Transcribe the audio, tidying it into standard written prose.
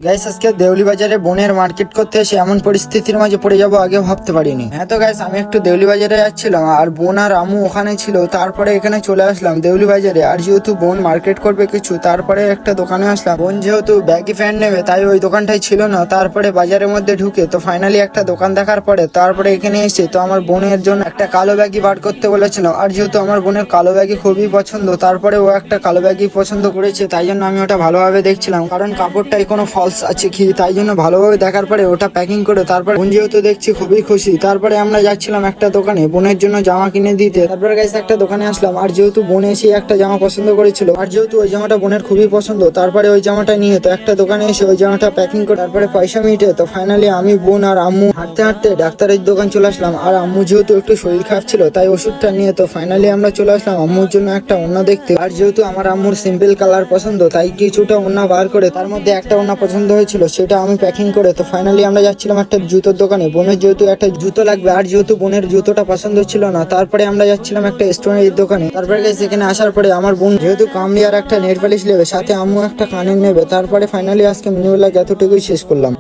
Guys আজকে দেউলি বাজারে বোনের মার্কেট করতে এসে এমন পরিস্থিতির মাঝে পড়ে যাবো আগে ভাবতে পারিনি। হ্যাঁ তো গাইস আমি একটু দেউলি বাজারে যাচ্ছিলাম আর বোন আর আম্মু ওখানে ছিল, তারপরে এখানে চলে আসলাম দেউলি বাজারে। আর যেহেতু বোন মার্কেট করবে কিছু, তারপরে একটা দোকানে আসলাম। বোন যেহেতু ব্যাগি প্যান্ট নেবে তাই ওই দোকানটাই ছিল না। তারপরে বাজারের মধ্যে ঢুকে তো ফাইনালি একটা দোকান দেখার পরে তারপরে এখানে এসে তো আমার বোনের জন্য একটা কালো ব্যাগি বার করতে বলেছিলাম। আর যেহেতু আমার বোনের কালো ব্যাগি খুবই পছন্দ, তারপরে ও একটা কালো ব্যাগি পছন্দ করেছে, তাই জন্য আমি ওটা ভালোভাবে দেখছিলাম কারণ কাপড়টাই কোনো ফলস আছে কি, তাই জন্য ভালোভাবে দেখার পরে ওটা প্যাকিং করে তারপর বোন যেহেতু দেখছি খুবই খুশি। তারপরে আমরা যাচ্ছিলাম একটা দোকানে বোনের জন্য জামা কিনে দিতে। তারপরে গাইস একটা দোকানে আসলাম আর যেহেতু বোন এসে একটা জামা পছন্দ করেছিল আর যেহেতু ওই জামাটা বোনের খুবই পছন্দ, তারপরে ওই জামাটা নিয়ে তো একটা দোকানে এসে ওই জামাটা প্যাকিং করে তারপরে পয়সা মিটে তো ফাইনালি আমি বোন আর আম্মু হাঁটতে হাঁটতে ডাক্তারের দোকান চলে আসলাম। আর আম্মু যেহেতু একটু শরীর খারাপ ছিল তাই ওষুধটা নিয়ে তো ফাইনালি আমরা চলে আসলাম আম্মুর জন্য একটা ওড়না দেখতে। আর যেহেতু আমার আম্মুর সিম্পল কালার পছন্দ তাই কিছুটা ওড়না বার করে তার মধ্যে একটা ওড়না পছন্দ হয়েছিল, সেটা আমি প্যাকিং করে তো ফাইনালি আমরা যাচ্ছিলাম একটা জুতোর দোকানে। বোনের যেহেতু একটা জুতো লাগবে আর যেহেতু বোনের জুতোটা পছন্দ ছিল না, তারপরে আমরা যাচ্ছিলাম একটা স্টোনের দোকানে। তারপরে সেখানে আসার পরে আমার বোন যেহেতু কামলি আর একটা নেট পালিশ নেবে, সাথে আম্মু একটা কানের নেবে। তারপরে ফাইনালি আজকে মিনি ব্লগ এতটুকুই শেষ করলাম।